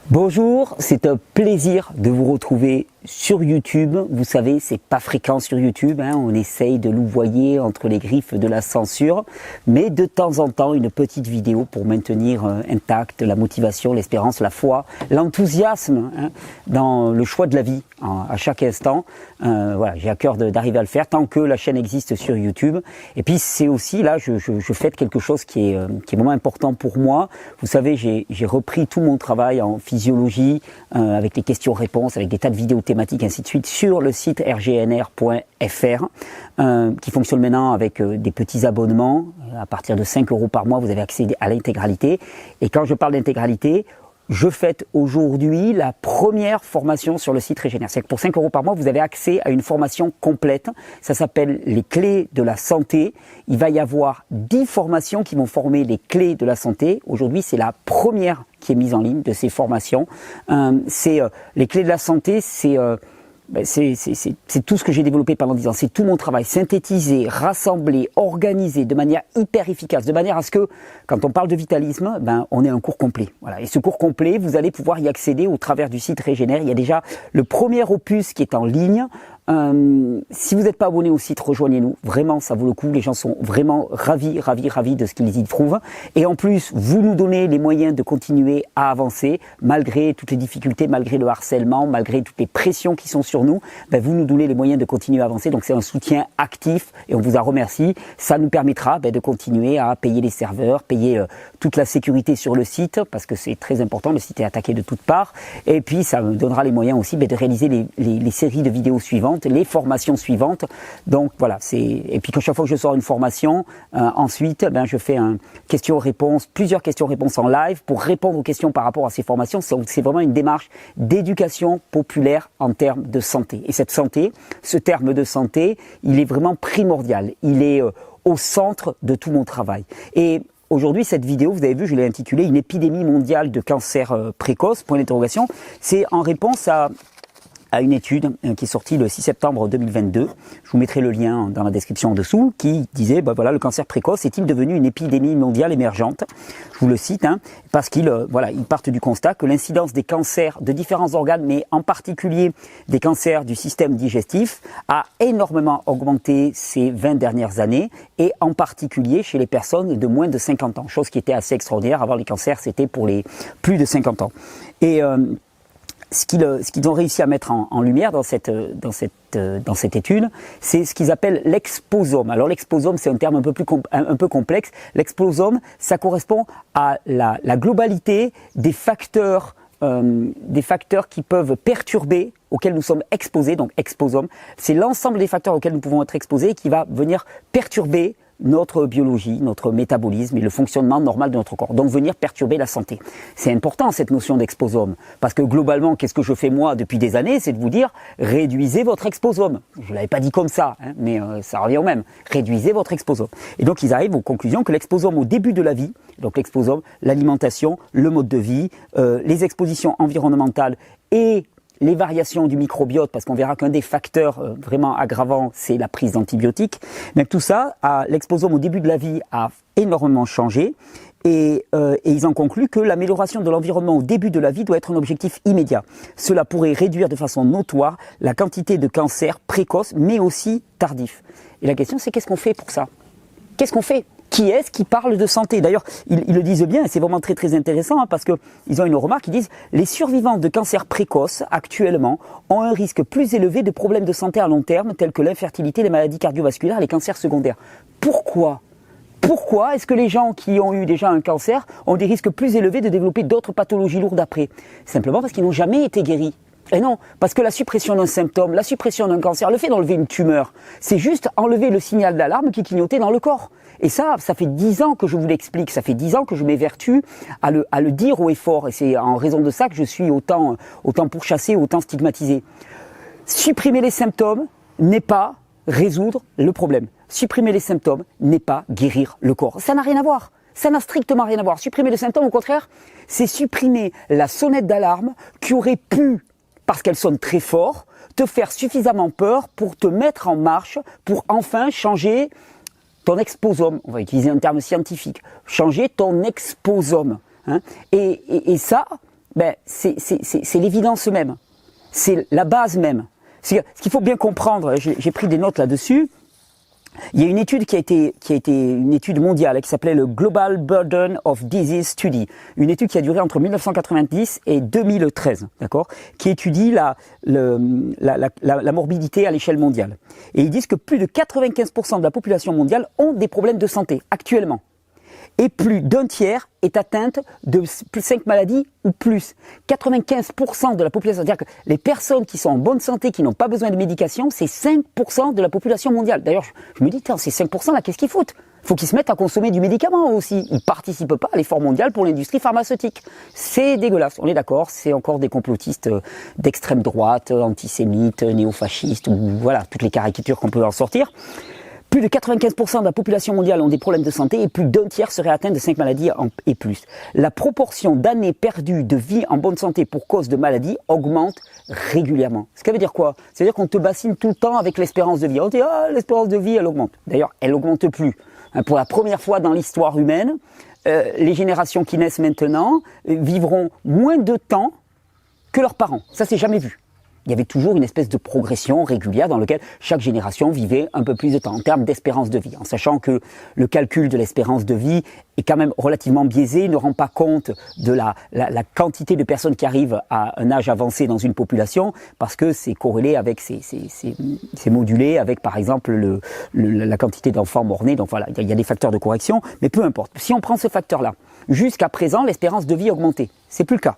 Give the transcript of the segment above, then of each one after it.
Bonjour, c'est un plaisir de vous retrouver sur YouTube. Vous savez, c'est pas fréquent sur YouTube, on essaye de louvoyer entre les griffes de la censure, mais de temps en temps, une petite vidéo pour maintenir intacte la motivation, l'espérance, la foi, l'enthousiasme dans le choix de la vie à chaque instant. Voilà, j'ai à cœur d'arriver à le faire tant que la chaîne existe sur YouTube. Et puis c'est aussi, là, je fête quelque chose qui est vraiment important pour moi. Vous savez, j'ai repris tout mon travail en physiologie, avec les questions-réponses, avec des tas de vidéos thématiques, ainsi de suite, sur le site rgnr.fr, qui fonctionne maintenant avec des petits abonnements. À partir de 5 € par mois, vous avez accès à l'intégralité. Et quand je parle d'intégralité, je fête aujourd'hui la première formation sur le site Régénère. C'est que pour 5 € par mois, vous avez accès à une formation complète. Ça s'appelle les clés de la santé. Il va y avoir 10 formations qui vont former les clés de la santé. Aujourd'hui, c'est la première qui est mise en ligne de ces formations. Les clés de la santé, c'est tout ce que j'ai développé pendant 10 ans. C'est tout mon travail, synthétisé, rassemblé, organisé de manière hyper efficace, de manière à ce que, quand on parle de vitalisme, on ait un cours complet. Voilà. Et ce cours complet, vous allez pouvoir y accéder au travers du site Régénère. Il y a déjà le premier opus qui est en ligne. Si vous n'êtes pas abonné au site, rejoignez-nous. Vraiment, ça vaut le coup. Les gens sont vraiment ravis de ce qu'ils y trouvent. Et en plus, vous nous donnez les moyens de continuer à avancer, malgré toutes les difficultés, malgré le harcèlement, malgré toutes les pressions qui sont sur nous. Vous nous donnez les moyens de continuer à avancer. Donc c'est un soutien actif et on vous en remercie. Ça nous permettra de continuer à payer les serveurs, payer toute la sécurité sur le site, parce que c'est très important. Le site est attaqué de toutes parts. Et puis ça me donnera les moyens aussi de réaliser les séries de vidéos suivantes, les formations suivantes. Donc voilà, et puis chaque fois que je sors une formation, ensuite je fais plusieurs questions-réponses en live pour répondre aux questions par rapport à ces formations. C'est vraiment une démarche d'éducation populaire en termes de santé. Et cette santé, ce terme de santé, il est vraiment primordial. Il est au centre de tout mon travail. Et aujourd'hui, cette vidéo, vous avez vu, je l'ai intitulée « Une épidémie mondiale de cancer précoce ». C'est en réponse à une étude qui est sortie le 6 septembre 2022. Je vous mettrai le lien dans la description en dessous, qui disait, voilà, le cancer précoce est-il devenu une épidémie mondiale émergente? Je vous le cite, parce qu'ils partent du constat que l'incidence des cancers de différents organes, mais en particulier des cancers du système digestif, a énormément augmenté ces 20 dernières années, et en particulier chez les personnes de moins de 50 ans. Chose qui était assez extraordinaire. Avant, les cancers, c'était pour les plus de 50 ans. Et ce qu'ils ont réussi à mettre en lumière dans cette étude, c'est ce qu'ils appellent l'exposome. Alors l'exposome, c'est un terme un peu complexe. L'exposome, ça correspond à la globalité des facteurs qui peuvent perturber, auxquels nous sommes exposés. Donc exposome, c'est l'ensemble des facteurs auxquels nous pouvons être exposés qui va venir perturber notre biologie, notre métabolisme et le fonctionnement normal de notre corps. Donc venir perturber la santé. C'est important cette notion d'exposome, parce que globalement, qu'est-ce que je fais moi depuis des années? C'est de vous dire, réduisez votre exposome. Je ne l'avais pas dit comme ça, mais ça revient au même. Réduisez votre exposome. Et donc ils arrivent aux conclusions que l'exposome au début de la vie, donc l'exposome, l'alimentation, le mode de vie, les expositions environnementales et les variations du microbiote, parce qu'on verra qu'un des facteurs vraiment aggravants, c'est la prise d'antibiotiques. Mais tout ça, l'exposome au début de la vie a énormément changé. Et ils en concluent que l'amélioration de l'environnement au début de la vie doit être un objectif immédiat. Cela pourrait réduire de façon notoire la quantité de cancers précoces, mais aussi tardifs. Et la question, c'est qu'est-ce qu'on fait pour ça? Qu'est-ce qu'on fait? Qui est-ce qui parle de santé? D'ailleurs, ils le disent bien, et c'est vraiment très très intéressant, parce qu'ils ont une remarque, ils disent « Les survivants de cancers précoces, actuellement, ont un risque plus élevé de problèmes de santé à long terme, tels que l'infertilité, les maladies cardiovasculaires, les cancers secondaires. » Pourquoi? Pourquoi est-ce que les gens qui ont eu déjà un cancer ont des risques plus élevés de développer d'autres pathologies lourdes après? Simplement parce qu'ils n'ont jamais été guéris. Et non, parce que la suppression d'un symptôme, la suppression d'un cancer, le fait d'enlever une tumeur, c'est juste enlever le signal d'alarme qui clignotait dans le corps. Et ça fait 10 ans que je vous l'explique, ça fait 10 ans que je m'évertue à le dire haut et fort. Et c'est en raison de ça que je suis autant pourchassé, autant stigmatisé. Supprimer les symptômes n'est pas résoudre le problème. Supprimer les symptômes n'est pas guérir le corps. Ça n'a rien à voir. Ça n'a strictement rien à voir. Supprimer les symptômes, au contraire, c'est supprimer la sonnette d'alarme qui aurait pu, parce qu'elle sonne très fort, te faire suffisamment peur pour te mettre en marche, pour enfin changer ton exposome. On va utiliser un terme scientifique. Changer ton exposome. Et ça, c'est l'évidence même. C'est la base même. Ce qu'il faut bien comprendre, j'ai pris des notes là-dessus. Il y a une étude qui a été une étude mondiale qui s'appelait le Global Burden of Disease Study, une étude qui a duré entre 1990 et 2013, d'accord, qui étudie la morbidité à l'échelle mondiale. Et ils disent que plus de 95% de la population mondiale ont des problèmes de santé actuellement. Et plus d'un tiers est atteinte de 5 maladies ou plus. 95% de la population, c'est-à-dire que les personnes qui sont en bonne santé, qui n'ont pas besoin de médication, c'est 5% de la population mondiale. D'ailleurs, je me dis, ces 5% là, qu'est-ce qu'ils foutent? Il faut qu'ils se mettent à consommer du médicament aussi. Ils ne participent pas à l'effort mondial pour l'industrie pharmaceutique. C'est dégueulasse, on est d'accord, c'est encore des complotistes d'extrême droite, antisémites, néofascistes, ou voilà, toutes les caricatures qu'on peut en sortir. Plus de 95% de la population mondiale ont des problèmes de santé et plus d'un tiers seraient atteints de 5 maladies et plus. La proportion d'années perdues de vie en bonne santé pour cause de maladies augmente régulièrement. Ce qui veut dire quoi? C'est-à-dire qu'on te bassine tout le temps avec l'espérance de vie. On dit, l'espérance de vie, elle augmente. D'ailleurs, elle augmente plus. Pour la première fois dans l'histoire humaine, les générations qui naissent maintenant vivront moins de temps que leurs parents. Ça, c'est jamais vu. Il y avait toujours une espèce de progression régulière dans laquelle chaque génération vivait un peu plus de temps en termes d'espérance de vie, en sachant que le calcul de l'espérance de vie est quand même relativement biaisé, ne rend pas compte de la quantité de personnes qui arrivent à un âge avancé dans une population, parce que c'est corrélé avec, c'est modulé avec par exemple la quantité d'enfants mort-nés, donc voilà, il y a des facteurs de correction, mais peu importe. Si on prend ce facteur-là, jusqu'à présent, l'espérance de vie augmentait, c'est plus le cas.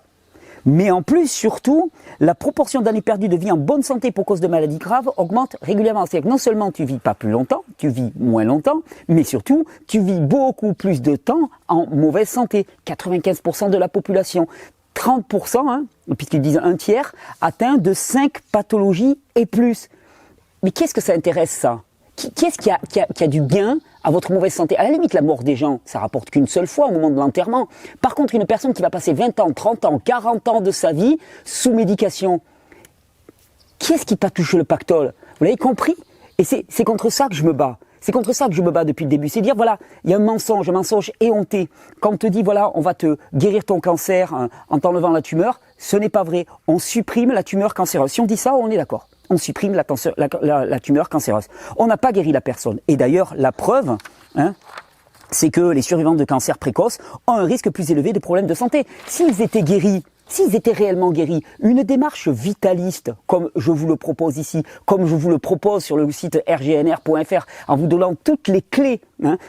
Mais en plus, surtout, la proportion d'années perdues de vie en bonne santé pour cause de maladies graves augmente régulièrement. C'est-à-dire que non seulement tu vis pas plus longtemps, tu vis moins longtemps, mais surtout, tu vis beaucoup plus de temps en mauvaise santé. 95% de la population, 30%, puisqu'ils disent un tiers, atteint de 5 pathologies et plus. Mais qu'est-ce que ça intéresse ça? Qui est-ce qui a du gain à votre mauvaise santé? À la limite, la mort des gens, ça rapporte qu'une seule fois au moment de l'enterrement. Par contre, une personne qui va passer 20 ans, 30 ans, 40 ans de sa vie sous médication, qui est-ce qui t'a touché le pactole? Vous l'avez compris? Et c'est contre ça que je me bats. C'est contre ça que je me bats depuis le début. C'est dire, voilà, il y a un mensonge éhonté. Quand on te dit, voilà, on va te guérir ton cancer en t'enlevant la tumeur, ce n'est pas vrai. On supprime la tumeur cancéreuse. Si on dit ça, on est d'accord. On supprime la tumeur cancéreuse. On n'a pas guéri la personne. Et d'ailleurs, la preuve, c'est que les survivants de cancer précoce ont un risque plus élevé de problèmes de santé. S'ils étaient guéris, s'ils étaient réellement guéris, une démarche vitaliste, comme je vous le propose ici, comme je vous le propose sur le site rgnr.fr, en vous donnant toutes les clés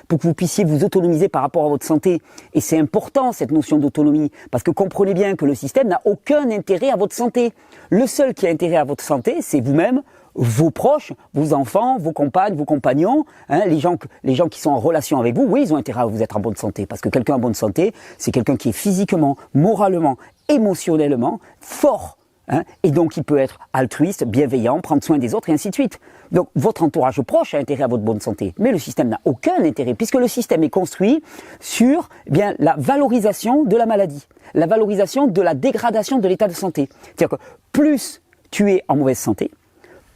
pour que vous puissiez vous autonomiser par rapport à votre santé. Et c'est important, cette notion d'autonomie, parce que comprenez bien que le système n'a aucun intérêt à votre santé. Le seul qui a intérêt à votre santé, c'est vous-même, vos proches, vos enfants, vos compagnes, vos compagnons, les gens qui sont en relation avec vous, oui, ils ont intérêt à vous être en bonne santé. Parce que quelqu'un en bonne santé, c'est quelqu'un qui est physiquement, moralement, émotionnellement fort. Et donc, il peut être altruiste, bienveillant, prendre soin des autres, et ainsi de suite. Donc, votre entourage proche a intérêt à votre bonne santé. Mais le système n'a aucun intérêt, puisque le système est construit sur la valorisation de la maladie, la valorisation de la dégradation de l'état de santé. C'est-à-dire que plus tu es en mauvaise santé,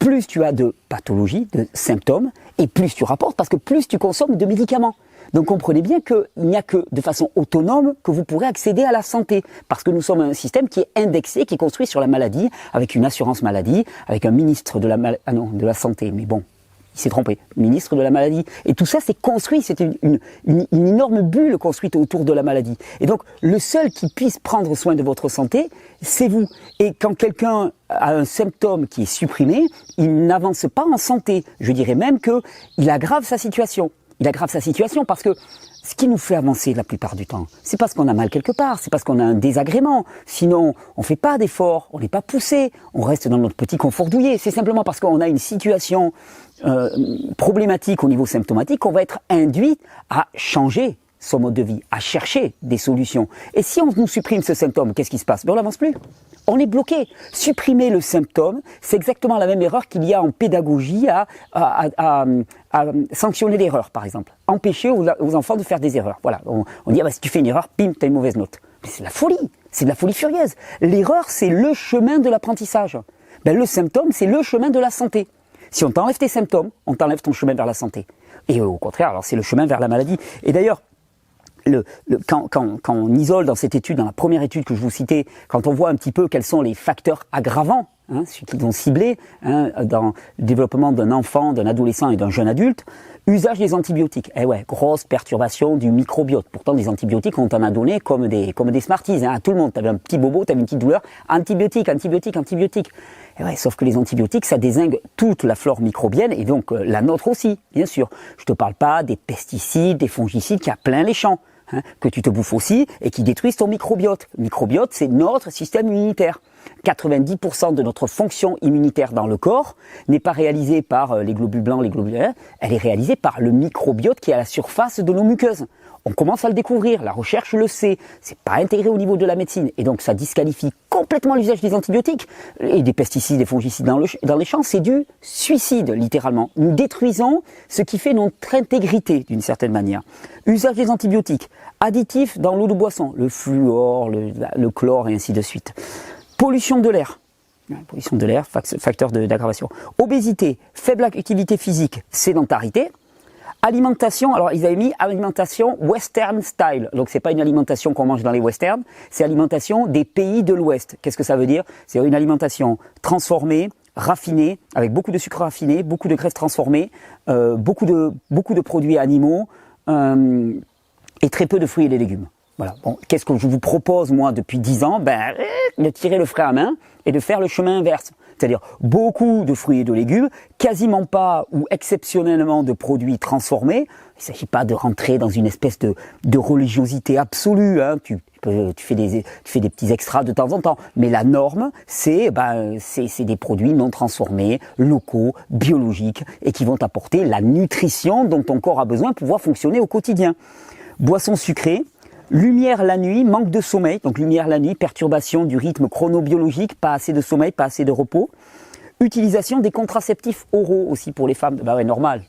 plus tu as de pathologies, de symptômes, et plus tu rapportes, parce que plus tu consommes de médicaments. Donc comprenez bien qu'il n'y a que de façon autonome que vous pourrez accéder à la santé. Parce que nous sommes un système qui est indexé, qui est construit sur la maladie, avec une assurance maladie, avec un ministre de la santé. Mais bon, il s'est trompé. Ministre de la maladie. Et tout ça, c'est construit, c'est une énorme bulle construite autour de la maladie. Et donc, le seul qui puisse prendre soin de votre santé, c'est vous. Et quand quelqu'un a un symptôme qui est supprimé, il n'avance pas en santé. Je dirais même qu'il aggrave sa situation. Il aggrave sa situation parce que ce qui nous fait avancer la plupart du temps, c'est parce qu'on a mal quelque part, c'est parce qu'on a un désagrément. Sinon, on ne fait pas d'efforts, on n'est pas poussé, on reste dans notre petit confort douillet. C'est simplement parce qu'on a une situation problématique au niveau symptomatique qu'on va être induit à changer son mode de vie, à chercher des solutions. Et si on nous supprime ce symptôme, qu'est-ce qui se passe? On n'avance plus. On est bloqué. Supprimer le symptôme, c'est exactement la même erreur qu'il y a en pédagogie à sanctionner l'erreur, par exemple. Empêcher aux enfants de faire des erreurs. Voilà. On dit, si tu fais une erreur, bim, tu as une mauvaise note. Mais c'est de la folie. C'est de la folie furieuse. L'erreur, c'est le chemin de l'apprentissage. Le symptôme, c'est le chemin de la santé. Si on t'enlève tes symptômes, on t'enlève ton chemin vers la santé. Et au contraire, alors c'est le chemin vers la maladie. Et d'ailleurs, quand on isole dans cette étude, dans la première étude que je vous citais, quand on voit un petit peu quels sont les facteurs aggravants, ceux qu'ils ont ciblés dans le développement d'un enfant, d'un adolescent et d'un jeune adulte, usage des antibiotiques. Eh ouais, grosse perturbation du microbiote. Pourtant, des antibiotiques, on t'en a donné comme des Smarties, à tout le monde. T'avais un petit bobo, t'avais une petite douleur, antibiotiques. Eh ouais, sauf que les antibiotiques, ça dézingue toute la flore microbienne et donc la nôtre aussi, bien sûr. Je te parle pas des pesticides, des fongicides qui a plein les champs, que tu te bouffes aussi et qui détruisent ton microbiote. Le microbiote, c'est notre système immunitaire. 90% de notre fonction immunitaire dans le corps n'est pas réalisée par les globules blancs, les globules verts, elle est réalisée par le microbiote qui est à la surface de nos muqueuses. On commence à le découvrir, la recherche le sait, c'est pas intégré au niveau de la médecine et donc ça disqualifie complètement l'usage des antibiotiques et des pesticides, des fongicides dans les champs, c'est du suicide littéralement. Nous détruisons ce qui fait notre intégrité d'une certaine manière. Usage des antibiotiques, additifs dans l'eau de boisson, le fluor, le chlore et ainsi de suite. Pollution de l'air. Pollution de l'air, facteur d'aggravation. Obésité, faible activité physique, sédentarité. Alimentation, alors ils avaient mis alimentation western style. Donc c'est pas une alimentation qu'on mange dans les westerns, c'est alimentation des pays de l'Ouest. Qu'est-ce que ça veut dire? C'est une alimentation transformée, raffinée, avec beaucoup de sucre raffiné, beaucoup de graisses transformées, beaucoup de produits animaux et très peu de fruits et de légumes. Voilà. Bon, qu'est-ce que je vous propose moi depuis 10 ans? De tirer le frein à main et de faire le chemin inverse. C'est-à-dire beaucoup de fruits et de légumes, quasiment pas ou exceptionnellement de produits transformés. Il ne s'agit pas de rentrer dans une espèce de religiosité absolue. Tu fais des petits extras de temps en temps. Mais la norme, c'est des produits non transformés, locaux, biologiques et qui vont apporter la nutrition dont ton corps a besoin pour pouvoir fonctionner au quotidien. Boissons sucrées. Lumière la nuit, manque de sommeil, donc lumière la nuit, perturbation du rythme chronobiologique, pas assez de sommeil, pas assez de repos. Utilisation des contraceptifs oraux aussi pour les femmes. Bah ouais, normal.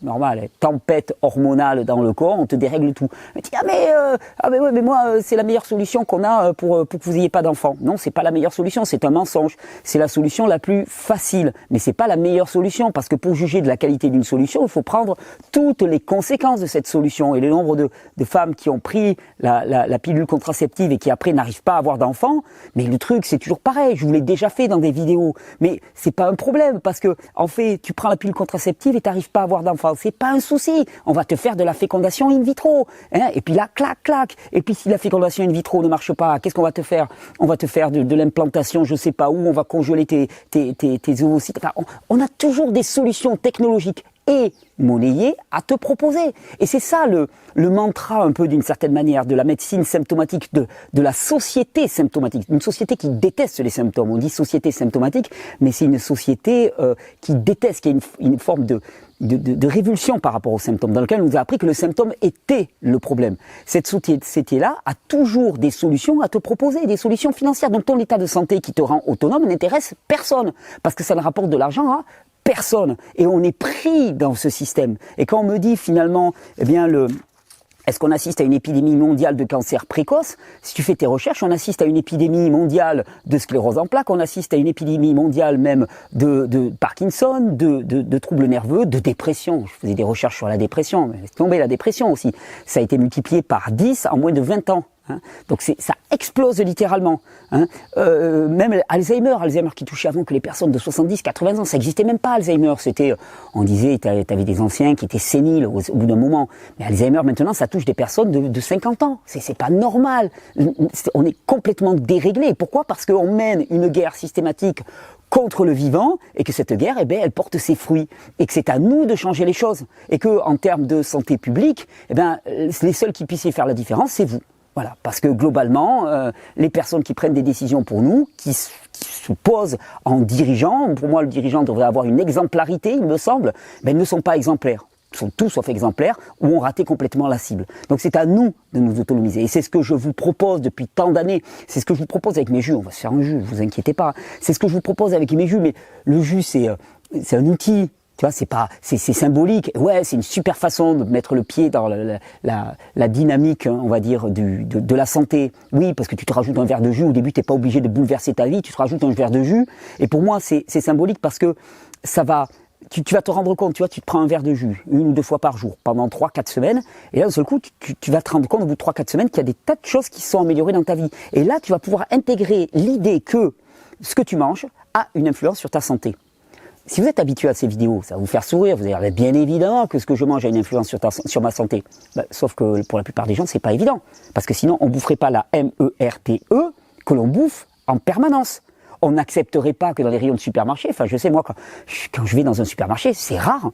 Tempête hormonale dans le corps, on te dérègle tout. Mais tu dis, mais moi, c'est la meilleure solution qu'on a pour que vous ayez pas d'enfants. Non, c'est pas la meilleure solution, c'est un mensonge. C'est la solution la plus facile, mais c'est pas la meilleure solution parce que pour juger de la qualité d'une solution, il faut prendre toutes les conséquences de cette solution. Et le nombre de femmes qui ont pris la pilule contraceptive et qui après n'arrivent pas à avoir d'enfants, mais le truc, c'est toujours pareil. Je vous l'ai déjà fait dans des vidéos, mais c'est pas un problème. Parce que, en fait, tu prends la pilule contraceptive et tu n'arrives pas à avoir d'enfant. C'est pas un souci. On va te faire de la fécondation in vitro. Et puis là, clac. Et puis si la fécondation in vitro ne marche pas, qu'est-ce qu'on va te faire? On va te faire de l'implantation, je sais pas où. On va congeler tes ovocytes. Enfin, on a toujours des solutions technologiques et monnayées à te proposer. Et c'est ça le mantra un peu d'une certaine manière de la médecine symptomatique, de la société symptomatique. Une société qui déteste les symptômes. On dit société symptomatique, mais c'est une société qui déteste, qui a une forme de révulsion par rapport aux symptômes, dans lequel on nous a appris que le symptôme était le problème. Cette société-là a toujours des solutions à te proposer, des solutions financières. Donc ton état de santé qui te rend autonome n'intéresse personne, parce que ça ne rapporte de l'argent à personne. Et on est pris dans ce système. Et quand on me dit finalement, est-ce qu'on assiste à une épidémie mondiale de cancer précoce? Si tu fais tes recherches, on assiste à une épidémie mondiale de sclérose en plaques, on assiste à une épidémie mondiale même de Parkinson, de troubles nerveux, de dépression. Je faisais des recherches sur la dépression, mais laisse tomber la dépression aussi. Ça a été multiplié par 10 en moins de 20 ans. Donc ça explose littéralement. Même Alzheimer qui touchait avant que les personnes de 70-80 ans, ça n'existait même pas Alzheimer. On disait, t'avais des anciens qui étaient séniles au bout d'un moment. Mais Alzheimer maintenant, ça touche des personnes de 50 ans. C'est pas normal. On est complètement déréglé. Pourquoi? Parce qu'on mène une guerre systématique contre le vivant et que cette guerre, elle porte ses fruits et que c'est à nous de changer les choses et que en termes de santé publique, les seuls qui puissent y faire la différence, c'est vous. Voilà, parce que globalement, les personnes qui prennent des décisions pour nous, qui se posent en dirigeant, pour moi le dirigeant devrait avoir une exemplarité, il me semble, mais ils ne sont pas exemplaires. Ils sont tous sauf exemplaires ou ont raté complètement la cible. Donc c'est à nous de nous autonomiser. Et c'est ce que je vous propose depuis tant d'années. C'est ce que je vous propose avec mes jus. On va se faire un jus, ne vous inquiétez pas. C'est ce que je vous propose avec mes jus. Mais le jus, c'est un outil. Tu vois, c'est symbolique. Ouais, c'est une super façon de mettre le pied dans la dynamique, on va dire, de la santé. Oui, parce que tu te rajoutes un verre de jus. Au début, t'es pas obligé de bouleverser ta vie. Tu te rajoutes un verre de jus. Et pour moi, c'est symbolique parce que ça va tu vas te rendre compte, tu vois, tu te prends un verre de jus 1 ou 2 fois par jour pendant 3-4 semaines, et là d'un seul coup, tu vas te rendre compte au bout de 3-4 semaines qu'il y a des tas de choses qui se sont améliorées dans ta vie. Et là, tu vas pouvoir intégrer l'idée que ce que tu manges a une influence sur ta santé. Si vous êtes habitué à ces vidéos, ça va vous faire sourire, vous allez dire bien évidemment que ce que je mange a une influence sur ma santé. Sauf que pour la plupart des gens, c'est pas évident. Parce que sinon, on boufferait pas la MERTE que l'on bouffe en permanence. On n'accepterait pas que dans les rayons de supermarché, enfin je sais moi, quand je vais dans un supermarché, c'est rare,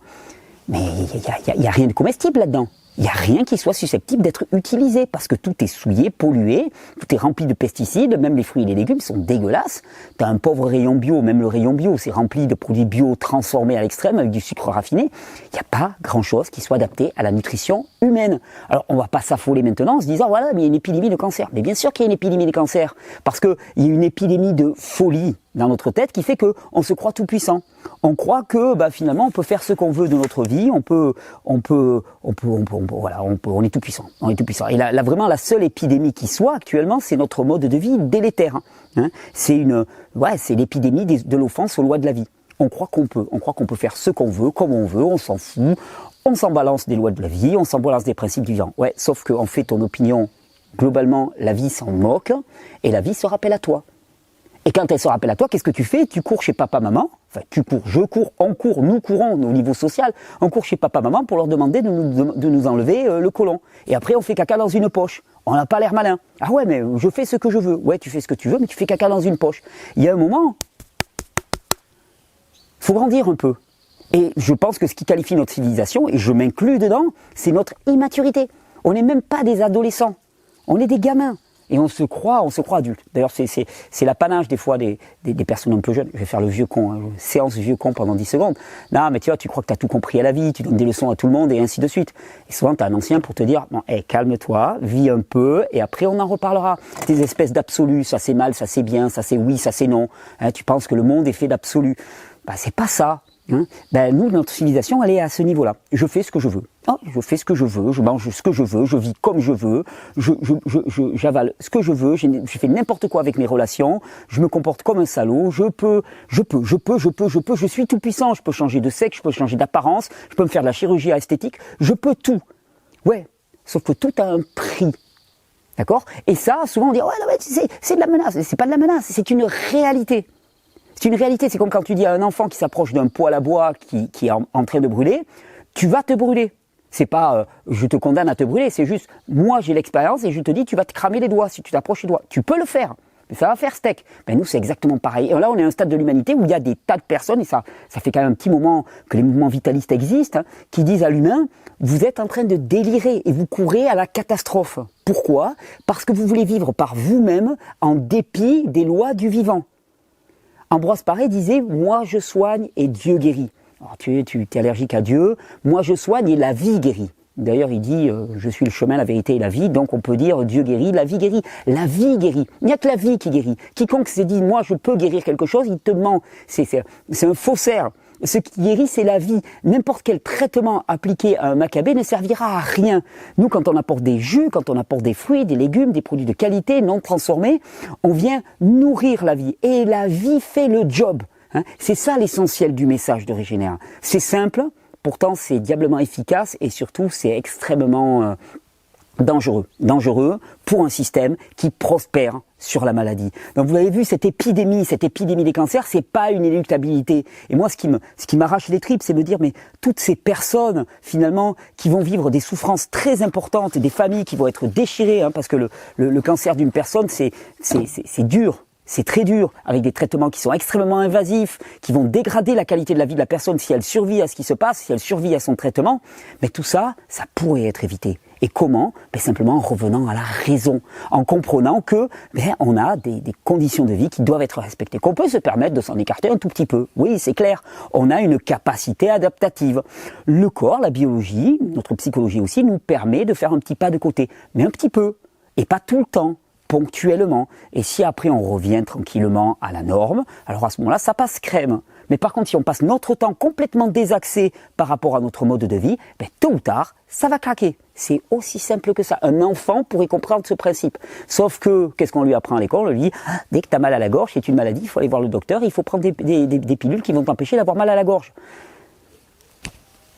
mais il n'y a rien de comestible là-dedans. Il n'y a rien qui soit susceptible d'être utilisé parce que tout est souillé, pollué, tout est rempli de pesticides, même les fruits et les légumes sont dégueulasses. Tu as un pauvre rayon bio, même le rayon bio, c'est rempli de produits bio transformés à l'extrême avec du sucre raffiné. Il n'y a pas grand-chose qui soit adapté à la nutrition humaine. Alors on ne va pas s'affoler maintenant en se disant voilà, mais il y a une épidémie de cancer. Mais bien sûr qu'il y a une épidémie de cancer parce qu'il y a une épidémie de folie dans notre tête qui fait qu'on se croit tout puissant. On croit que finalement on peut faire ce qu'on veut de notre vie, on est tout puissant, on est tout puissant. Et là vraiment la seule épidémie qui soit actuellement, c'est notre mode de vie délétère. Hein. C'est l'épidémie de l'offense aux lois de la vie. On croit qu'on peut faire ce qu'on veut, comme on veut, on s'en fout, on s'en balance des lois de la vie, on s'en balance des principes du vivant. Ouais, sauf qu'en fait ton opinion, globalement, la vie s'en moque et la vie se rappelle à toi. Et quand elle se rappelle à toi, qu'est-ce que tu fais? Tu cours chez papa, maman, enfin tu cours, je cours, on court, nous courons au niveau social, on court chez papa, maman pour leur demander de nous enlever le côlon. Et après on fait caca dans une poche. On n'a pas l'air malin. Ah ouais, mais je fais ce que je veux. Ouais, tu fais ce que tu veux, mais tu fais caca dans une poche. Il y a un moment, il faut grandir un peu. Et je pense que ce qui qualifie notre civilisation, et je m'inclus dedans, c'est notre immaturité. On n'est même pas des adolescents, on est des gamins. Et on se croit adulte. D'ailleurs, c'est l'apanage des fois des personnes un peu jeunes. Je vais faire le vieux con, hein, séance vieux con pendant 10 secondes. Non, mais tu vois, tu crois que tu as tout compris à la vie, tu donnes des leçons à tout le monde et ainsi de suite. Et souvent, tu as un ancien pour te dire, bon, calme-toi, vis un peu et après on en reparlera. Des espèces d'absolus, ça c'est mal, ça c'est bien, ça c'est oui, ça c'est non. Hein, tu penses que le monde est fait d'absolus. C'est pas ça. Hein. Nous, notre civilisation, elle est à ce niveau-là. Je fais ce que je veux. Je fais ce que je veux, je mange ce que je veux, je vis comme je veux, j'avale ce que je veux, je fais n'importe quoi avec mes relations, je me comporte comme un salaud, je suis tout puissant, je peux changer de sexe, je peux changer d'apparence, je peux me faire de la chirurgie esthétique, je peux tout. Ouais, sauf que tout a un prix. D'accord? Et ça, souvent on dit, ouais, non, mais c'est de la menace. C'est pas de la menace, c'est une réalité. C'est une réalité, c'est comme quand tu dis à un enfant qui s'approche d'un poêle à bois qui est en train de brûler, tu vas te brûler. C'est pas je te condamne à te brûler, c'est juste moi j'ai l'expérience et je te dis tu vas te cramer les doigts si tu t'approches les doigts. Tu peux le faire, mais ça va faire steak. Nous c'est exactement pareil. Et là on est à un stade de l'humanité où il y a des tas de personnes, et ça fait quand même un petit moment que les mouvements vitalistes existent, qui disent à l'humain, vous êtes en train de délirer et vous courez à la catastrophe. Pourquoi? Parce que vous voulez vivre par vous-même en dépit des lois du vivant. Ambroise Paré disait, moi je soigne et Dieu guérit. Alors, tu es allergique à Dieu, moi je soigne et la vie guérit. D'ailleurs, il dit, je suis le chemin, la vérité et la vie, donc on peut dire Dieu guérit, la vie guérit. La vie guérit. Il n'y a que la vie qui guérit. Quiconque s'est dit, moi je peux guérir quelque chose, il te ment. C'est un faussaire. Ce qui guérit, c'est la vie. N'importe quel traitement appliqué à un macabé ne servira à rien. Nous, quand on apporte des jus, quand on apporte des fruits, des légumes, des produits de qualité non transformés, on vient nourrir la vie. Et la vie fait le job. Hein, c'est ça l'essentiel du message de Régénère. C'est simple, pourtant c'est diablement efficace et surtout c'est extrêmement dangereux. Dangereux pour un système qui prospère sur la maladie. Donc vous avez vu cette épidémie des cancers, c'est pas une inéluctabilité. Et moi ce qui m'arrache les tripes, c'est me dire mais toutes ces personnes finalement qui vont vivre des souffrances très importantes, des familles qui vont être déchirées, hein, parce que le cancer d'une personne c'est dur. C'est très dur, avec des traitements qui sont extrêmement invasifs, qui vont dégrader la qualité de la vie de la personne si elle survit à ce qui se passe, si elle survit à son traitement. Mais tout ça, ça pourrait être évité. Et comment? Simplement en revenant à la raison, en comprenant que on a des conditions de vie qui doivent être respectées, qu'on peut se permettre de s'en écarter un tout petit peu. Oui, c'est clair, on a une capacité adaptative. Le corps, la biologie, notre psychologie aussi, nous permet de faire un petit pas de côté, mais un petit peu, et pas tout le temps. Ponctuellement, et si après on revient tranquillement à la norme, alors à ce moment-là, ça passe crème. Mais par contre, si on passe notre temps complètement désaxé par rapport à notre mode de vie, tôt ou tard, ça va craquer. C'est aussi simple que ça. Un enfant pourrait comprendre ce principe. Sauf que, qu'est-ce qu'on lui apprend à l'école? On lui dit, dès que tu as mal à la gorge, c'est une maladie, il faut aller voir le docteur, il faut prendre des pilules qui vont t'empêcher d'avoir mal à la gorge.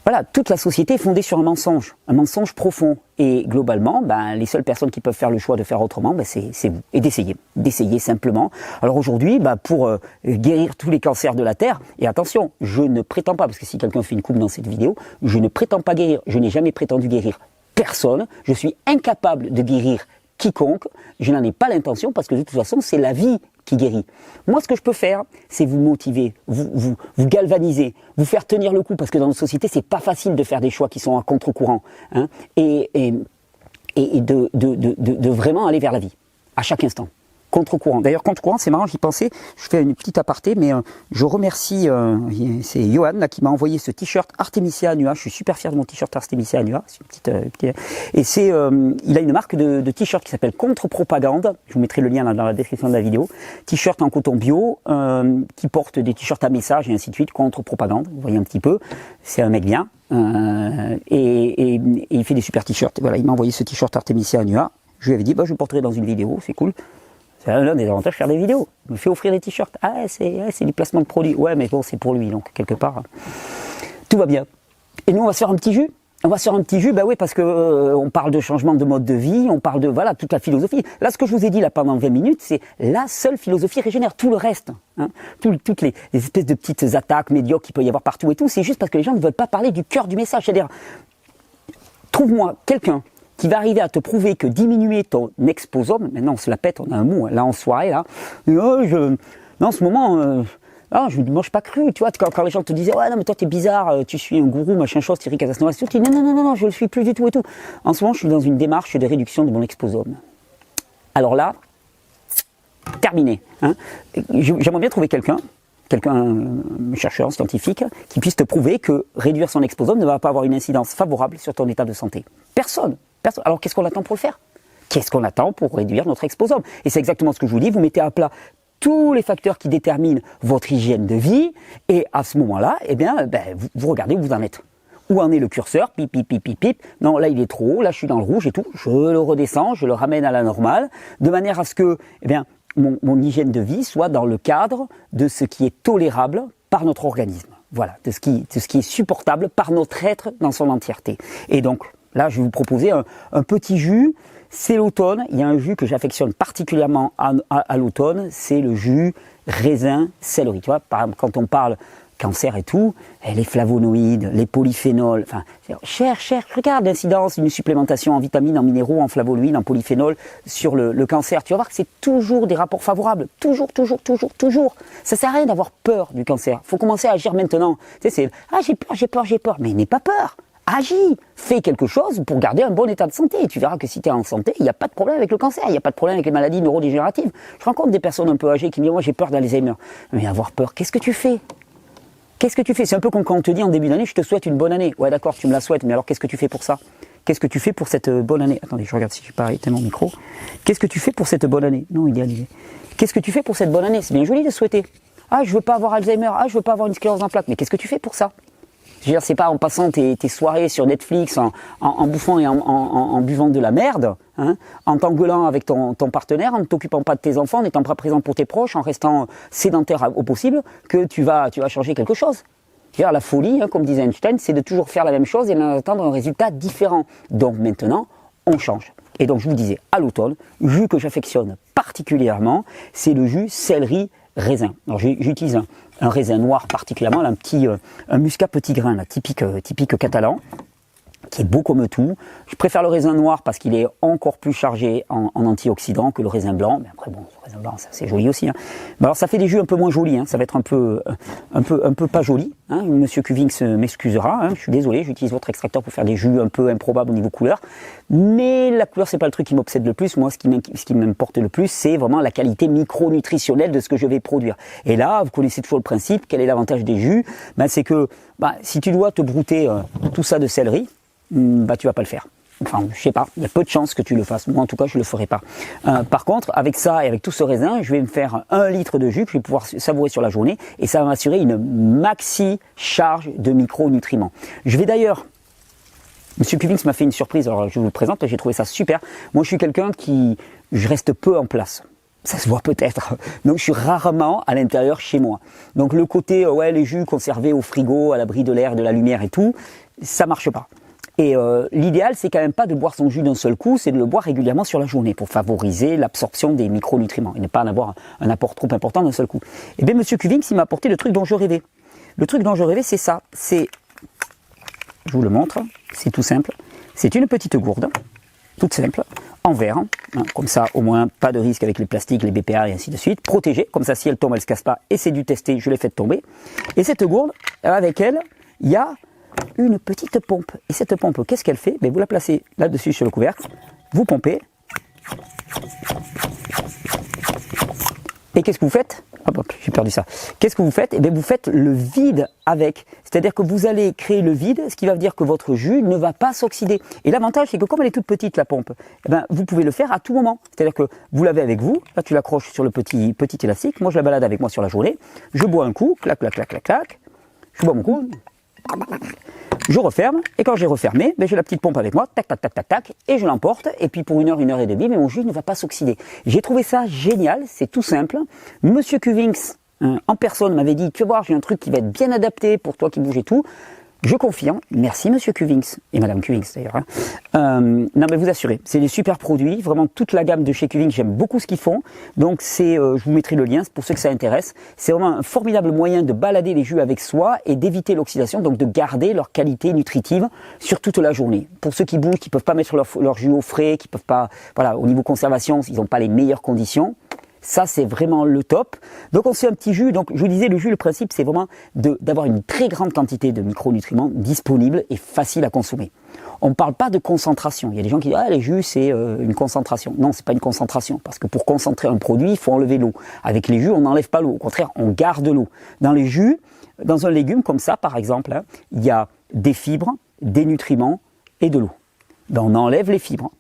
Voilà, toute la société est fondée sur un mensonge profond. Et globalement, les seules personnes qui peuvent faire le choix de faire autrement, c'est vous. Et d'essayer simplement. Alors aujourd'hui, pour guérir tous les cancers de la Terre, et attention, je ne prétends pas, parce que si quelqu'un fait une coupe dans cette vidéo, je ne prétends pas guérir, je n'ai jamais prétendu guérir personne, je suis incapable de guérir quiconque, je n'en ai pas l'intention, parce que de toute façon, c'est la vie qui guérit. Moi, ce que je peux faire, c'est vous motiver, vous galvaniser, vous faire tenir le coup, parce que dans notre société, c'est pas facile de faire des choix qui sont à contre-courant, hein, et de vraiment aller vers la vie, à chaque instant. Contre-courant. D'ailleurs, contre-courant, c'est marrant, j'y pensais, je fais une petite aparté, mais je remercie, c'est Johan là, qui m'a envoyé ce t-shirt Artemisia Annua. Je suis super fier de mon t-shirt Artemisia Annua. C'est une petite, et c'est, il a une marque de t-shirt qui s'appelle Contre-Propagande. Je vous mettrai le lien là, dans la description de la vidéo. T-shirt en coton bio, qui porte des t-shirts à message et ainsi de suite. Contre-Propagande, vous voyez un petit peu. C'est un mec bien. Et il fait des super t-shirts. Voilà, il m'a envoyé ce t-shirt Artemisia Annua. Je lui avais dit, je le porterai dans une vidéo, c'est cool. C'est l'un des avantages de faire des vidéos. Il me fait offrir des t-shirts. Ah, c'est du placement de produits. Ouais, mais bon, c'est pour lui, donc quelque part, tout va bien. Et nous, on va se faire un petit jus. On va se faire un petit jus, oui, parce que on parle de changement de mode de vie, on parle de, voilà, toute la philosophie. Là, ce que je vous ai dit là pendant 20 minutes, c'est la seule philosophie régénère. Tout le reste, hein, toutes les espèces de petites attaques médiocres qu'il peut y avoir partout et tout, c'est juste parce que les gens ne veulent pas parler du cœur du message. C'est-à-dire, trouve-moi quelqu'un qui va arriver à te prouver que diminuer ton exposome, maintenant on se la pète, on a un mot, là en soirée, là, en ce moment, je ne mange pas cru, tu vois, quand les gens te disaient, ouais, non, mais toi t'es bizarre, tu suis un gourou, machin chose, Thierry Casanova, tu dis, non, je le suis plus du tout et tout. En ce moment, je suis dans une démarche de réduction de mon exposome. Alors là, terminé. Hein. J'aimerais bien trouver quelqu'un, chercheur, scientifique, qui puisse te prouver que réduire son exposome ne va pas avoir une incidence favorable sur ton état de santé. Personne. Alors qu'est-ce qu'on attend pour le faire? Qu'est-ce qu'on attend pour réduire notre exposome? Et c'est exactement ce que je vous dis, vous mettez à plat tous les facteurs qui déterminent votre hygiène de vie, et à ce moment-là, vous regardez où vous en êtes. Où en est le curseur? Pip, pip, pip, pip, pip. Non, là il est trop haut, là je suis dans le rouge et tout. Je le redescends, je le ramène à la normale, de manière à ce que, mon hygiène de vie soit dans le cadre de ce qui est tolérable par notre organisme. Voilà, de ce qui est supportable par notre être dans son entièreté. Et donc, là, je vais vous proposer un petit jus. C'est l'automne. Il y a un jus que j'affectionne particulièrement à l'automne. C'est le jus raisin céleri. Tu vois, par exemple, quand on parle cancer et tout, les flavonoïdes, les polyphénols, cherche, regarde l'incidence d'une supplémentation en vitamines, en minéraux, en flavonoïdes, en polyphénols sur le cancer. Tu vas voir que c'est toujours des rapports favorables. Toujours. Ça sert à rien d'avoir peur du cancer. Il faut commencer à agir maintenant. Tu sais, j'ai peur. Mais n'aie pas peur. Agis, fais quelque chose pour garder un bon état de santé. Et tu verras que si tu es en santé, il n'y a pas de problème avec le cancer, il n'y a pas de problème avec les maladies neurodégénératives. Je rencontre des personnes un peu âgées qui me disent « moi j'ai peur d'Alzheimer ». Mais avoir peur, qu'est-ce que tu fais? C'est un peu comme quand on te dit en début d'année « je te souhaite une bonne année ». Ouais d'accord, tu me la souhaites, mais alors qu'est-ce que tu fais pour ça? Qu'est-ce que tu fais pour cette bonne année? Attendez, je regarde si je peux arrêter mon micro. Qu'est-ce que tu fais pour cette bonne année? Non, il est annulé. Qu'est-ce que tu fais pour cette bonne année? C'est bien joli de souhaiter. Ah, je veux pas avoir Alzheimer, je veux pas avoir une sclérose en plaques. Mais qu'est-ce que tu fais pour ça? Je veux dire, c'est pas en passant tes soirées sur Netflix, en bouffant et en buvant de la merde, hein, en t'engueulant avec ton partenaire, en ne t'occupant pas de tes enfants, en n'étant pas présent pour tes proches, en restant sédentaire au possible, que tu vas changer quelque chose. C'est-à-dire, la folie, hein, comme disait Einstein, c'est de toujours faire la même chose et d'attendre un résultat différent. Donc maintenant, on change. Et donc je vous disais, à l'automne, jus que j'affectionne particulièrement, c'est le jus céleri raisin. Alors j'utilise un raisin noir particulièrement, là, un muscat petit grain, là, typique catalan, qui est beau comme tout. Je préfère le raisin noir parce qu'il est encore plus chargé en antioxydants que le raisin blanc. Mais après, bon, le raisin blanc, c'est joli aussi. Hein. Mais alors, ça fait des jus un peu moins jolis. Hein. Ça va être un peu pas joli. Hein. Monsieur Cuvings m'excusera. Hein. Je suis désolé, j'utilise votre extracteur pour faire des jus un peu improbables au niveau couleur. Mais la couleur, c'est pas le truc qui m'obsède le plus. Moi, ce qui m'importe le plus, c'est vraiment la qualité micronutritionnelle de ce que je vais produire. Et là, vous connaissez toujours le principe. Quel est l'avantage des jus? C'est que si tu dois te brouter tout ça de céleri, tu vas pas le faire. Enfin, je sais pas, il y a peu de chances que tu le fasses. Moi, en tout cas, je le ferai pas. Par contre, avec ça et avec tout ce raisin, je vais me faire 1 litre de jus que je vais pouvoir savourer sur la journée et ça va m'assurer une maxi charge de micronutriments. Je vais d'ailleurs... Monsieur Cuvings m'a fait une surprise, alors je vous le présente, j'ai trouvé ça super. Moi, je suis quelqu'un je reste peu en place. Ça se voit peut-être. Donc je suis rarement à l'intérieur chez moi. Donc le côté, ouais, les jus conservés au frigo, à l'abri de l'air, de la lumière et tout, ça marche pas. Et l'idéal, c'est quand même pas de boire son jus d'un seul coup, c'est de le boire régulièrement sur la journée pour favoriser l'absorption des micronutriments et ne pas en avoir un apport trop important d'un seul coup. Et bien, Monsieur Cuvings, il m'a apporté le truc dont je rêvais. Le truc dont je rêvais, c'est ça. C'est, je vous le montre, c'est tout simple. C'est une petite gourde, toute simple, en verre, hein, comme ça, au moins, pas de risque avec les plastiques, les BPA et ainsi de suite. Protégée, comme ça, si elle tombe, elle se casse pas. Et c'est du testé, je l'ai fait tomber. Et cette gourde, avec elle, il y a une petite pompe. Et cette pompe, qu'est-ce qu'elle fait? Vous la placez là-dessus sur le couvercle, vous pompez. Et qu'est-ce que vous faites? Hop, hop, j'ai perdu ça. Qu'est-ce que vous faites? Vous faites le vide avec. C'est-à-dire que vous allez créer le vide, ce qui va dire que votre jus ne va pas s'oxyder. Et l'avantage, c'est que comme elle est toute petite, la pompe, vous pouvez le faire à tout moment. C'est-à-dire que vous l'avez avec vous, là tu l'accroches sur le petit élastique, moi je la balade avec moi sur la journée, je bois un coup, clac, clac, clac, clac, clac, je bois mon coup, je referme, et quand j'ai refermé, j'ai la petite pompe avec moi, tac, tac, tac, tac, tac, et je l'emporte, et puis pour une heure et demie, mais mon jus ne va pas s'oxyder. J'ai trouvé ça génial, c'est tout simple. Monsieur Cuvings, en personne, m'avait dit, tu vas voir, j'ai un truc qui va être bien adapté pour toi qui bouge et tout. Je confirme, merci Monsieur Cuvings, et Madame Cuvings d'ailleurs. Non mais vous assurez, c'est des super produits, vraiment toute la gamme de chez Cuvings, j'aime beaucoup ce qu'ils font. Donc c'est, je vous mettrai le lien pour ceux que ça intéresse. C'est vraiment un formidable moyen de balader les jus avec soi et d'éviter l'oxydation, donc de garder leur qualité nutritive sur toute la journée. Pour ceux qui bougent, qui peuvent pas mettre leur jus au frais, qui peuvent pas, voilà, au niveau conservation, ils n'ont pas les meilleures conditions. Ça, c'est vraiment le top. Donc, on se fait un petit jus. Donc, je vous disais, le jus, le principe, c'est vraiment d'avoir une très grande quantité de micronutriments disponibles et faciles à consommer. On ne parle pas de concentration. Il y a des gens qui disent, ah, les jus, c'est une concentration. Non, c'est pas une concentration. Parce que pour concentrer un produit, il faut enlever l'eau. Avec les jus, on n'enlève pas l'eau. Au contraire, on garde l'eau. Dans les jus, dans un légume comme ça, par exemple, hein, il y a des fibres, des nutriments et de l'eau. On enlève les fibres.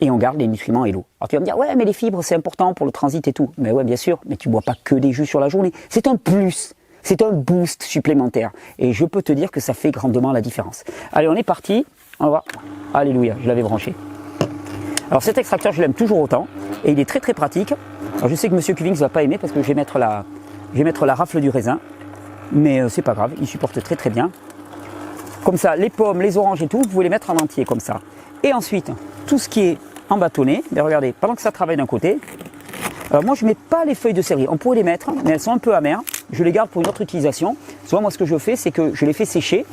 Et on garde les nutriments et l'eau. Alors tu vas me dire, ouais, mais les fibres, c'est important pour le transit et tout. Mais ouais, bien sûr, mais tu bois pas que des jus sur la journée. C'est un plus, c'est un boost supplémentaire. Et je peux te dire que ça fait grandement la différence. Allez, on est parti. On va voir. Alléluia, je l'avais branché. Alors cet extracteur, je l'aime toujours autant. Et il est très très pratique. Alors je sais que Monsieur Cuvings ne va pas aimer parce que je vais mettre la rafle du raisin. Mais c'est pas grave, il supporte très très bien. Comme ça, les pommes, les oranges et tout, vous pouvez les mettre en entier comme ça. Et ensuite, tout ce qui est en bâtonnet, mais regardez, pendant que ça travaille d'un côté, alors moi je mets pas les feuilles de céleri, on pourrait les mettre, mais elles sont un peu amères, je les garde pour une autre utilisation. Souvent moi ce que je fais, c'est que je les fais sécher,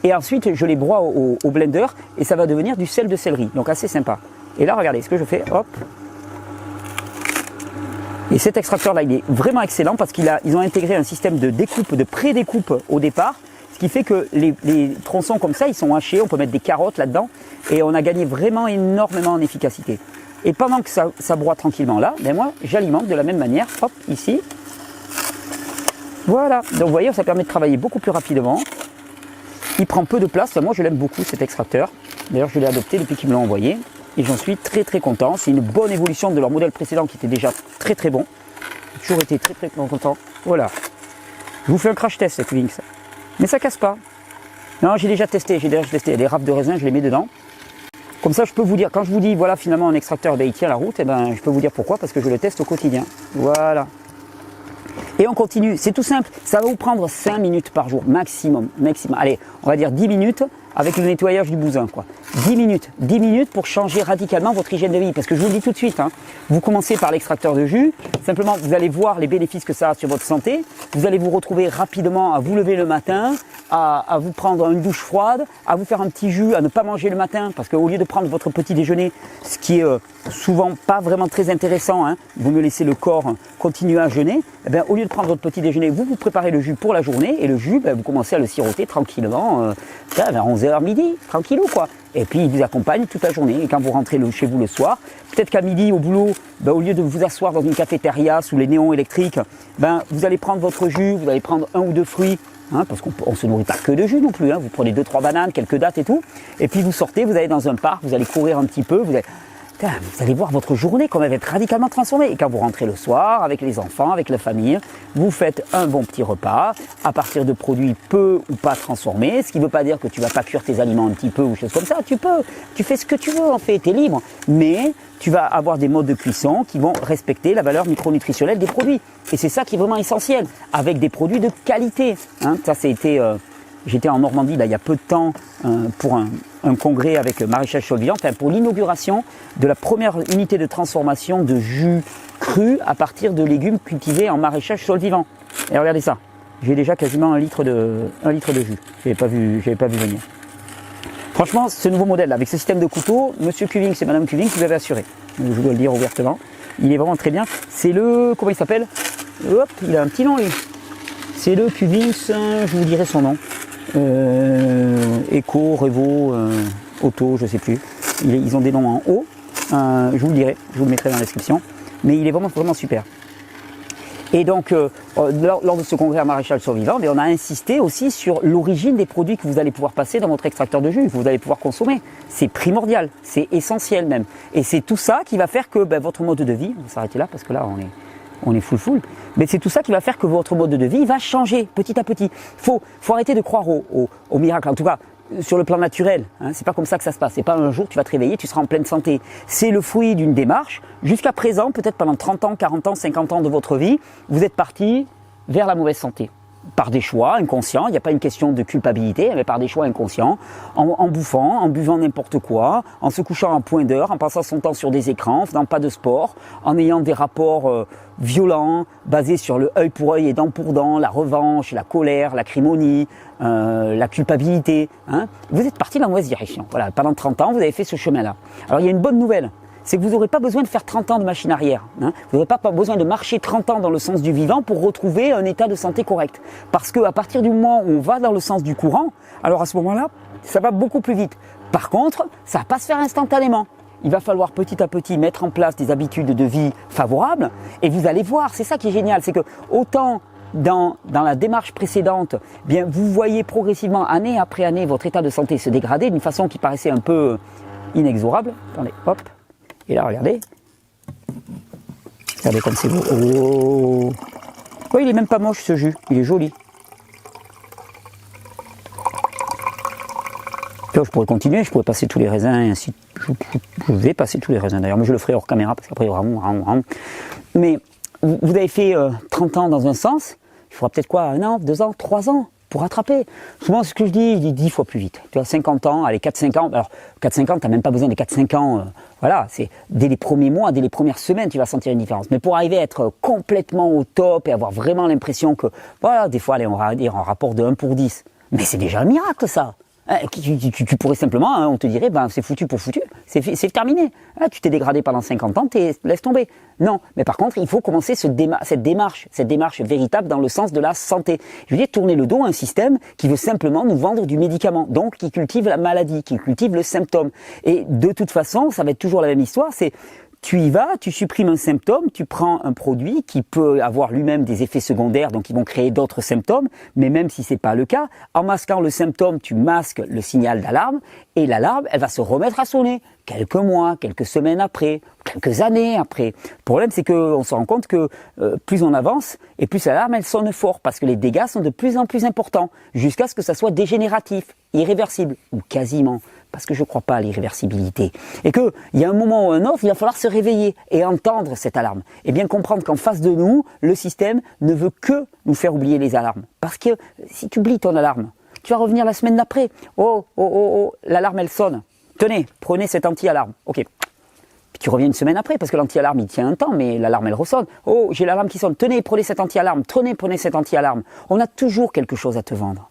et ensuite je les broie au blender, et ça va devenir du sel de céleri, donc assez sympa. Et là regardez, ce que je fais, hop, et cet extracteur là il est vraiment excellent parce qu'ils ont intégré un système de découpe, de pré-découpe au départ, ce qui fait que les tronçons comme ça, ils sont hachés, on peut mettre des carottes là-dedans, et on a gagné vraiment énormément en efficacité. Et pendant que ça broie tranquillement là, moi, j'alimente de la même manière, hop, ici. Voilà, donc vous voyez, ça permet de travailler beaucoup plus rapidement. Il prend peu de place, moi je l'aime beaucoup cet extracteur. D'ailleurs, je l'ai adopté depuis qu'ils me l'ont envoyé, et j'en suis très très content. C'est une bonne évolution de leur modèle précédent qui était déjà très très bon. J'ai toujours été très très content. Voilà. Je vous fais un crash test, cette Cuvings. Mais ça casse pas. Non, j'ai déjà testé. Les râpes de raisin, je les mets dedans. Comme ça, je peux vous dire, quand je vous dis, voilà, finalement, un extracteur, il tient la route, je peux vous dire pourquoi, parce que je le teste au quotidien. Voilà. Et on continue. C'est tout simple. Ça va vous prendre 5 minutes par jour, maximum. Allez, on va dire 10 minutes avec le nettoyage du bousin, quoi. 10 minutes pour changer radicalement votre hygiène de vie. Parce que je vous le dis tout de suite, vous commencez par l'extracteur de jus. Simplement, vous allez voir les bénéfices que ça a sur votre santé. Vous allez vous retrouver rapidement à vous lever le matin, à vous prendre une douche froide, à vous faire un petit jus, à ne pas manger le matin. Parce qu'au lieu de prendre votre petit déjeuner, ce qui est souvent pas vraiment très intéressant, vous me laissez le corps continuer à jeûner, au lieu de prendre votre petit déjeuner, vous préparez le jus pour la journée. Et le jus, vous commencez à le siroter tranquillement, vers 11h midi, tranquillou quoi. Et puis il vous accompagne toute la journée. Et quand vous rentrez chez vous le soir, peut-être qu'à midi au boulot, au lieu de vous asseoir dans une cafétéria sous les néons électriques, vous allez prendre votre jus, vous allez prendre 1 ou 2 fruits, parce qu'on ne se nourrit pas que de jus non plus. Vous prenez 2-3 bananes, quelques dattes et tout. Et puis vous sortez, vous allez dans un parc, vous allez courir un petit peu, vous allez voir votre journée comme elle va être radicalement transformée. Et quand vous rentrez le soir, avec les enfants, avec la famille, vous faites un bon petit repas à partir de produits peu ou pas transformés. Ce qui ne veut pas dire que tu ne vas pas cuire tes aliments un petit peu ou choses comme ça. Tu peux, tu fais ce que tu veux en fait, tu es libre. Mais tu vas avoir des modes de cuisson qui vont respecter la valeur micronutritionnelle des produits. Et c'est ça qui est vraiment essentiel, avec des produits de qualité. Ça, c'était... J'étais en Normandie là, il y a peu de temps pour un congrès avec Maraîchage sur le Vivant, pour l'inauguration de la première unité de transformation de jus cru à partir de légumes cultivés en maraîchage sur le vivant. Et regardez ça, j'ai déjà quasiment un litre de jus. Je n'avais pas vu venir. Franchement, ce nouveau modèle avec ce système de couteau, Monsieur Cuvings et Madame Cuvings, vous l'avez assuré. Je dois le dire ouvertement. Il est vraiment très bien. C'est le, comment il s'appelle? Hop, il a un petit nom lui. C'est le Cuvings, je vous dirai son nom. Eco, Revo, Auto, je sais plus. Ils ont des noms en haut. Je vous le dirai, je vous le mettrai dans la description. Mais il est vraiment super. Et donc, lors de ce congrès à Maraîchage sur Vivant, on a insisté aussi sur l'origine des produits que vous allez pouvoir passer dans votre extracteur de jus, que vous allez pouvoir consommer. C'est primordial, c'est essentiel même. Et c'est tout ça qui va faire que votre mode de vie, on va s'arrêter là parce que là on est full. Mais c'est tout ça qui va faire que votre mode de vie va changer petit à petit. Faut arrêter de croire au miracle. En tout cas, sur le plan naturel, c'est pas comme ça que ça se passe. C'est pas un jour tu vas te réveiller, tu seras en pleine santé. C'est le fruit d'une démarche. Jusqu'à présent, peut-être pendant 30 ans, 40 ans, 50 ans de votre vie, vous êtes parti vers la mauvaise santé. Par des choix inconscients, il n'y a pas une question de culpabilité, mais par des choix inconscients, en bouffant, en buvant n'importe quoi, en se couchant à point d'heure, en passant son temps sur des écrans, en faisant pas de sport, en ayant des rapports violents, basés sur le œil pour œil et dent pour dent, la revanche, la colère, l'acrimonie, la culpabilité. Vous êtes parti dans la mauvaise direction. Voilà, pendant 30 ans, vous avez fait ce chemin-là. Alors il y a une bonne nouvelle. C'est que vous n'aurez pas besoin de faire 30 ans de machine arrière. Vous n'aurez pas besoin de marcher 30 ans dans le sens du vivant pour retrouver un état de santé correct. Parce qu'à partir du moment où on va dans le sens du courant, alors à ce moment-là, ça va beaucoup plus vite. Par contre, ça ne va pas se faire instantanément. Il va falloir petit à petit mettre en place des habitudes de vie favorables et vous allez voir, c'est ça qui est génial, c'est que autant dans la démarche précédente, bien vous voyez progressivement année après année votre état de santé se dégrader d'une façon qui paraissait un peu inexorable. Attendez, hop. Et là, regardez comme c'est beau. Oh. Oh, il est même pas moche ce jus, il est joli. Là, je pourrais continuer, je pourrais passer tous les raisins et ainsi. Je vais passer tous les raisins d'ailleurs, mais je le ferai hors caméra parce qu'après, vraiment. Mais vous avez fait 30 ans dans un sens, il faudra peut-être quoi, 1 an, 2 ans, 3 ans pour rattraper. Souvent, ce que je dis 10 fois plus vite. Tu vois, 50 ans, allez, 4-5 ans. Alors, 4-5 ans, tu n'as même pas besoin des 4-5 ans. Voilà, c'est dès les premiers mois, dès les premières semaines, tu vas sentir une différence. Mais pour arriver à être complètement au top et avoir vraiment l'impression que, voilà, des fois, allez, on va dire en rapport de 1 pour 10. Mais c'est déjà un miracle, ça. Tu pourrais simplement, on te dirait, c'est foutu pour foutu, c'est terminé. Tu t'es dégradé pendant 50 ans, laisse tomber. Non, mais par contre, il faut commencer cette démarche véritable dans le sens de la santé. Je veux dire, tourner le dos à un système qui veut simplement nous vendre du médicament, donc qui cultive la maladie, qui cultive le symptôme. Et de toute façon, ça va être toujours la même histoire, c'est tu y vas, tu supprimes un symptôme, tu prends un produit qui peut avoir lui-même des effets secondaires, donc qui vont créer d'autres symptômes, mais même si c'est pas le cas, en masquant le symptôme, tu masques le signal d'alarme, et l'alarme, elle va se remettre à sonner quelques mois, quelques semaines après, quelques années après. Le problème, c'est qu'on se rend compte que plus on avance, et plus l'alarme, elle sonne fort, parce que les dégâts sont de plus en plus importants, jusqu'à ce que ça soit dégénératif, irréversible, ou quasiment. Parce que je ne crois pas à l'irréversibilité. Et qu'il y a un moment ou un autre, il va falloir se réveiller et entendre cette alarme. Et bien comprendre qu'en face de nous, le système ne veut que nous faire oublier les alarmes. Parce que si tu oublies ton alarme, tu vas revenir la semaine d'après. Oh, l'alarme elle sonne. Tenez, prenez cette anti-alarme. Ok. Puis tu reviens une semaine après parce que l'anti-alarme il tient un temps, mais l'alarme elle ressonne. Oh, j'ai l'alarme qui sonne. Tenez, prenez cette anti-alarme. Prenez cette anti-alarme. On a toujours quelque chose à te vendre.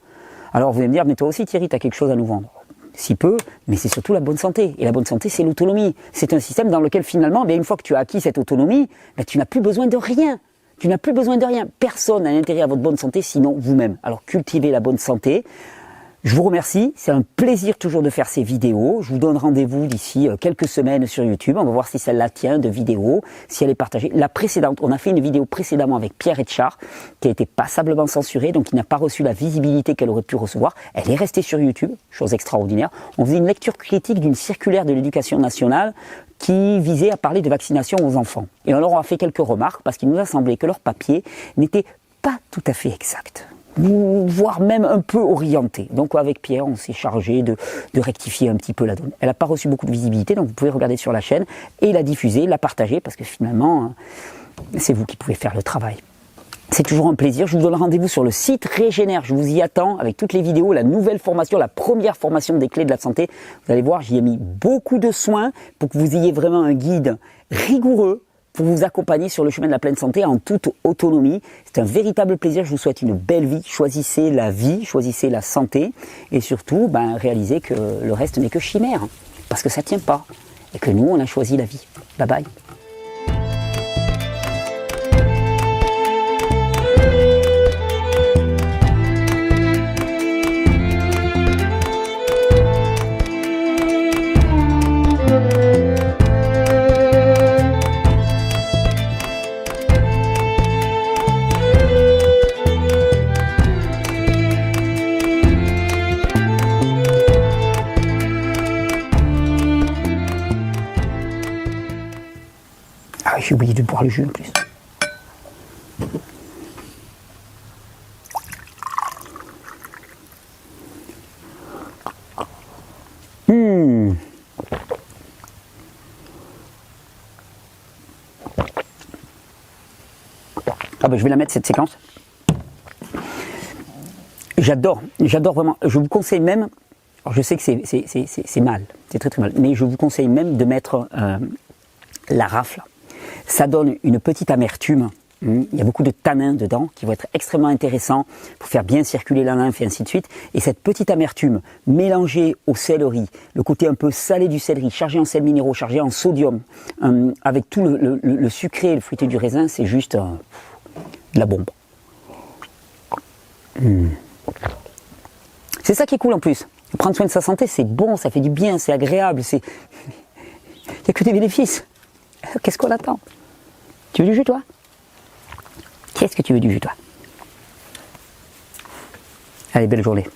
Alors vous allez me dire, mais toi aussi Thierry, tu as quelque chose à nous vendre. Si peu, mais c'est surtout la bonne santé. Et la bonne santé, c'est l'autonomie. C'est un système dans lequel finalement, une fois que tu as acquis cette autonomie, tu n'as plus besoin de rien. Tu n'as plus besoin de rien. Personne n'a intérêt à votre bonne santé, sinon vous-même. Alors cultivez la bonne santé. Je vous remercie, c'est un plaisir toujours de faire ces vidéos. Je vous donne rendez-vous d'ici quelques semaines sur YouTube. On va voir si celle-là tient de vidéo, si elle est partagée. La précédente, on a fait une vidéo précédemment avec Pierre Etchard, qui a été passablement censurée, donc qui n'a pas reçu la visibilité qu'elle aurait pu recevoir. Elle est restée sur YouTube, chose extraordinaire. On faisait une lecture critique d'une circulaire de l'éducation nationale qui visait à parler de vaccination aux enfants. Et on leur a fait quelques remarques parce qu'il nous a semblé que leur papier n'était pas tout à fait exact, voire même un peu orienté. Donc avec Pierre, on s'est chargé de rectifier un petit peu la donne. Elle n'a pas reçu beaucoup de visibilité, donc vous pouvez regarder sur la chaîne et la diffuser, la partager, parce que finalement, c'est vous qui pouvez faire le travail. C'est toujours un plaisir. Je vous donne rendez-vous sur le site Régénère. Je vous y attends avec toutes les vidéos, la nouvelle formation, la première formation des clés de la santé. Vous allez voir, j'y ai mis beaucoup de soins pour que vous ayez vraiment un guide rigoureux pour vous accompagner sur le chemin de la pleine santé en toute autonomie. C'est un véritable plaisir. Je vous souhaite une belle vie. Choisissez la vie, choisissez la santé et surtout, réalisez que le reste n'est que chimère parce que ça ne tient pas et que nous, on a choisi la vie. Bye bye. Ah, j'ai oublié de boire le jus en plus. Ah ben je vais la mettre cette séquence. J'adore vraiment. Je vous conseille même, alors je sais que c'est mal, c'est très très mal, mais je vous conseille même de mettre la rafle. Ça donne une petite amertume. Il y a beaucoup de tanins dedans qui vont être extrêmement intéressants pour faire bien circuler la lymphe et ainsi de suite. Et cette petite amertume mélangée au céleri, le côté un peu salé du céleri, chargé en sels minéraux, chargé en sodium, avec tout le sucré et le fruité du raisin, c'est juste de la bombe. C'est ça qui est cool en plus. Prendre soin de sa santé, c'est bon, ça fait du bien, c'est agréable, il n'y a que des bénéfices. Qu'est-ce qu'on attend? Tu veux du jus, toi? Qu'est-ce que tu veux du jus, toi? Allez, belle journée.